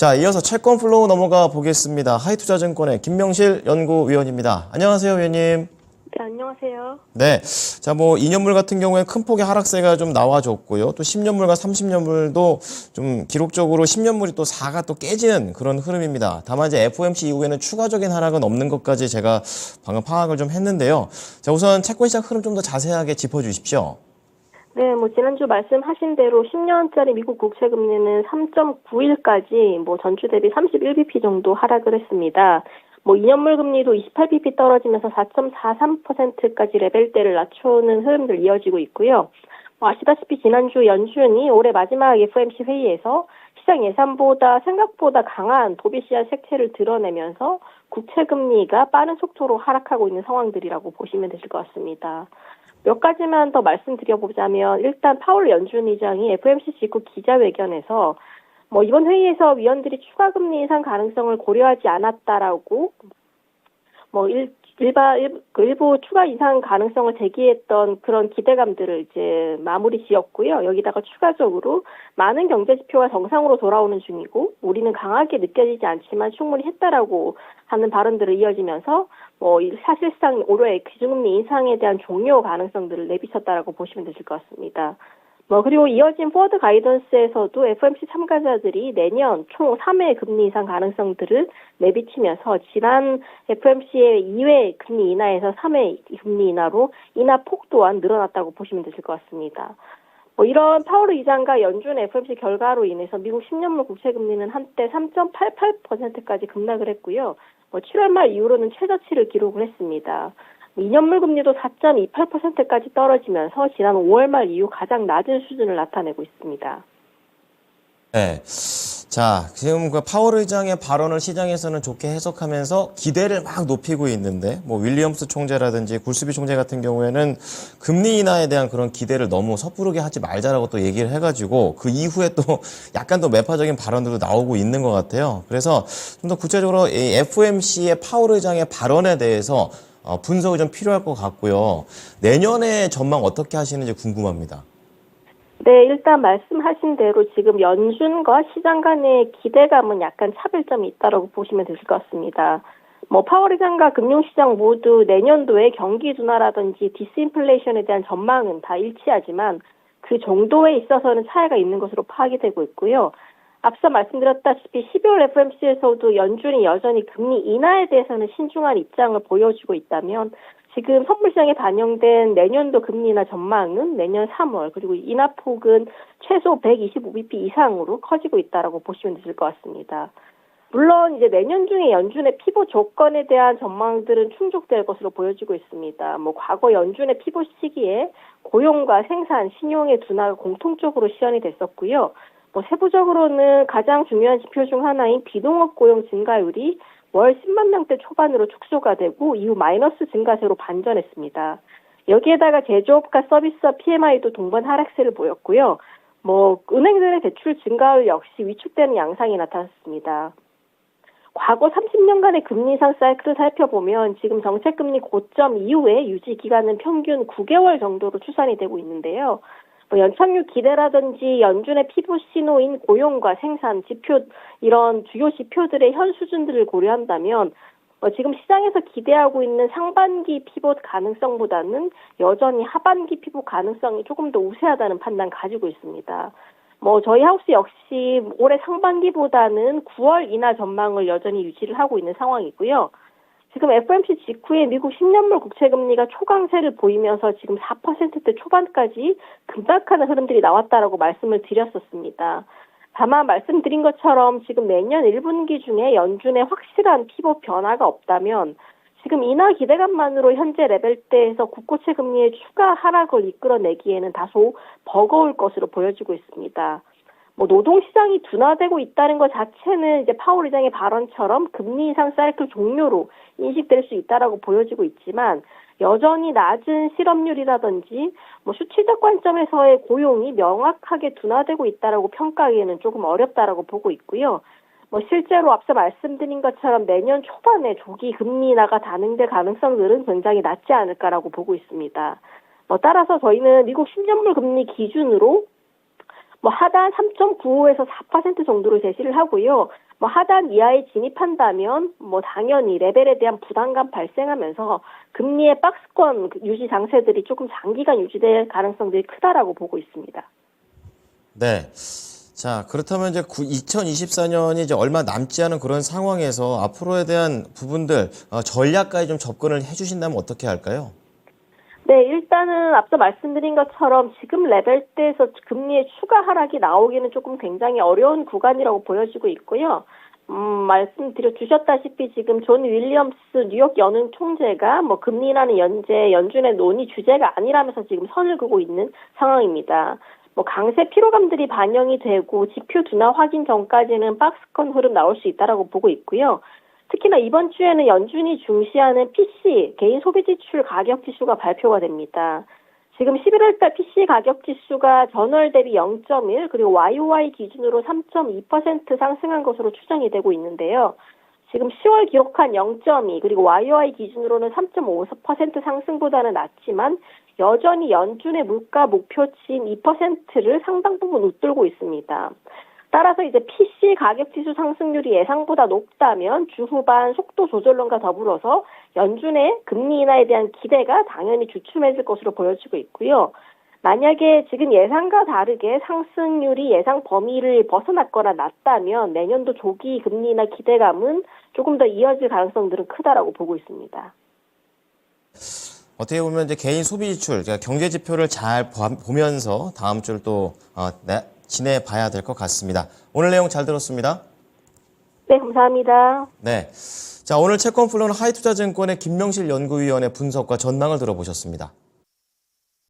자, 이어서 채권 플로우 넘어가 보겠습니다. 하이투자증권의 김명실 연구위원입니다. 안녕하세요, 위원님. 네, 안녕하세요. 네. 자, 2년물 같은 경우에 큰 폭의 하락세가 좀 나와줬고요. 또 10년물과 30년물도 좀 기록적으로 10년물이 또 4가 또 깨지는 그런 흐름입니다. 다만 이제 FOMC 이후에는 추가적인 하락은 없는 것까지 제가 방금 파악을 좀 했는데요. 자, 우선 채권 시장 흐름 좀 더 자세하게 짚어주십시오. 네, 지난주 말씀하신 대로 10년짜리 미국 국채 금리는 3.91까지 전주 대비 31bp 정도 하락을 했습니다. 2년물 금리도 28bp 떨어지면서 4.43%까지 레벨대를 낮추는 흐름들 이어지고 있고요. 아시다시피 지난주 연준이 올해 마지막 FOMC 회의에서 시장 예상보다 생각보다 강한 도비 씨앗 색채를 드러내면서 국채 금리가 빠른 속도로 하락하고 있는 상황들이라고 보시면 되실 것 같습니다. 몇 가지만 더 말씀드려보자면 일단 파월 연준 의장이 FOMC 직후 기자회견에서 이번 회의에서 위원들이 추가 금리 인상 가능성을 고려하지 않았다라고 일부 추가 인상 가능성을 제기했던 그런 기대감들을 이제 마무리 지었고요. 여기다가 추가적으로 많은 경제 지표가 정상으로 돌아오는 중이고 우리는 강하게 느껴지지 않지만 충분히 했다라고 하는 발언들을 이어지면서 사실상 올해 기준금리 인상에 대한 종료 가능성들을 내비쳤다라고 보시면 되실 것 같습니다. 그리고 이어진 포워드 가이던스에서도 FOMC 참가자들이 내년 총 3회 금리 인상 가능성들을 내비치면서 지난 FOMC의 2회 금리 인하에서 3회 금리 인하로 인하 폭 또한 늘어났다고 보시면 되실 것 같습니다. 이런 파월 의장과 연준 FOMC 결과로 인해서 미국 10년물 국채 금리는 한때 3.88%까지 급락을 했고요. 7월 말 이후로는 최저치를 기록을 했습니다. 2년물 금리도 4.28%까지 떨어지면서 지난 5월 말 이후 가장 낮은 수준을 나타내고 있습니다. 네. 자, 지금 그 파월 의장의 발언을 시장에서는 좋게 해석하면서 기대를 막 높이고 있는데, 윌리엄스 총재라든지 굴스비 총재 같은 경우에는 금리 인하에 대한 그런 기대를 너무 섣부르게 하지 말자라고 또 얘기를 해가지고 그 이후에 또 약간 더 매파적인 발언들도 나오고 있는 것 같아요. 그래서 좀 더 구체적으로 이 FOMC의 파월 의장의 발언에 대해서 분석이 좀 필요할 것 같고요. 내년의 전망 어떻게 하시는지 궁금합니다. 네, 일단 말씀하신 대로 지금 연준과 시장 간의 기대감은 약간 차별점이 있다고 보시면 되실 것 같습니다. 파월 의장과 금융시장 모두 내년도에 경기 둔화라든지 디스인플레이션에 대한 전망은 다 일치하지만 그 정도에 있어서는 차이가 있는 것으로 파악이 되고 있고요. 앞서 말씀드렸다시피 12월 FOMC에서도 연준이 여전히 금리 인하에 대해서는 신중한 입장을 보여주고 있다면 지금 선물시장에 반영된 내년도 금리 인하 전망은 내년 3월 그리고 인하폭은 최소 125bp 이상으로 커지고 있다라고 보시면 되실 것 같습니다. 물론 이제 내년 중에 연준의 피봇 조건에 대한 전망들은 충족될 것으로 보여지고 있습니다. 과거 연준의 피봇 시기에 고용과 생산, 신용의 둔화가 공통적으로 시현이 됐었고요. 세부적으로는 가장 중요한 지표 중 하나인 비동업 고용 증가율이 월 10만 명대 초반으로 축소가 되고 이후 마이너스 증가세로 반전했습니다. 여기에다가 제조업과 서비스업 PMI도 동반 하락세를 보였고요. 은행들의 대출 증가율 역시 위축되는 양상이 나타났습니다. 과거 30년간의 금리 인상 사이클을 살펴보면 지금 정책금리 고점 이후에 유지 기간은 평균 9개월 정도로 추산이 되고 있는데요. 연착륙 기대라든지 연준의 피봇 신호인 고용과 생산 지표 이런 주요 지표들의 현 수준들을 고려한다면 지금 시장에서 기대하고 있는 상반기 피봇 가능성보다는 여전히 하반기 피봇 가능성이 조금 더 우세하다는 판단 가지고 있습니다. 저희 하우스 역시 올해 상반기보다는 9월 인하 전망을 여전히 유지를 하고 있는 상황이고요. 지금 FOMC 직후에 미국 10년물 국채 금리가 초강세를 보이면서 지금 4%대 초반까지 급락하는 흐름들이 나왔다라고 말씀을 드렸었습니다. 다만 말씀드린 것처럼 지금 내년 1분기 중에 연준의 확실한 피봇 변화가 없다면 지금 인하 기대감만으로 현재 레벨대에서 국고채 금리의 추가 하락을 이끌어내기에는 다소 버거울 것으로 보여지고 있습니다. 노동시장이 둔화되고 있다는 것 자체는 이제 파월 의장의 발언처럼 금리 인상 사이클 종료로 인식될 수 있다라고 보여지고 있지만 여전히 낮은 실업률이라든지 수치적 관점에서의 고용이 명확하게 둔화되고 있다라고 평가하기에는 조금 어렵다라고 보고 있고요. 실제로 앞서 말씀드린 것처럼 내년 초반에 조기 금리 인하가 단행될 가능성들은 굉장히 낮지 않을까라고 보고 있습니다. 따라서 저희는 미국 10년물 금리 기준으로 뭐 하단 3.95에서 4% 정도를 제시를 하고요. 뭐 하단 이하에 진입한다면 뭐 당연히 레벨에 대한 부담감 발생하면서 금리의 박스권 유지 장세들이 조금 장기간 유지될 가능성들이 크다라고 보고 있습니다. 네. 자, 그렇다면 이제 2024년이 이제 얼마 남지 않은 그런 상황에서 앞으로에 대한 부분들, 전략까지 좀 접근을 해주신다면 어떻게 할까요? 네, 일단은 앞서 말씀드린 것처럼 지금 레벨대에서 금리의 추가 하락이 나오기는 조금 굉장히 어려운 구간이라고 보여지고 있고요. 말씀드려 주셨다시피 지금 존 윌리엄스 뉴욕 연은 총재가 뭐 금리라는 연준의 논의 주제가 아니라면서 지금 선을 그고 있는 상황입니다. 뭐 강세 피로감들이 반영이 되고 지표 둔화 확인 전까지는 박스권 흐름 나올 수 있다라고 보고 있고요. 특히나 이번 주에는 연준이 중시하는 PC, 개인 소비 지출 가격 지수가 발표가 됩니다. 지금 11월달 PC 가격 지수가 전월 대비 0.1 그리고 YOY 기준으로 3.2% 상승한 것으로 추정이 되고 있는데요. 지금 10월 기록한 0.2 그리고 YOY 기준으로는 3.5% 상승보다는 낮지만 여전히 연준의 물가 목표치인 2%를 상당 부분 웃돌고 있습니다. 따라서 이제 PC 가격 지수 상승률이 예상보다 높다면 주 후반 속도 조절론과 더불어서 연준의 금리 인하에 대한 기대가 당연히 주춤해질 것으로 보여지고 있고요. 만약에 지금 예상과 다르게 상승률이 예상 범위를 벗어났거나 낮다면 내년도 조기 금리 인하 기대감은 조금 더 이어질 가능성들은 크다라고 보고 있습니다. 어떻게 보면 이제 개인 소비 지출, 그러니까 경제 지표를 잘 보면서 다음 주를 또 지내봐야 될 것 같습니다. 오늘 내용 잘 들었습니다. 네, 감사합니다. 네. 자, 오늘 채권플로는 하이투자증권의 김명실 연구위원의 분석과 전망을 들어보셨습니다.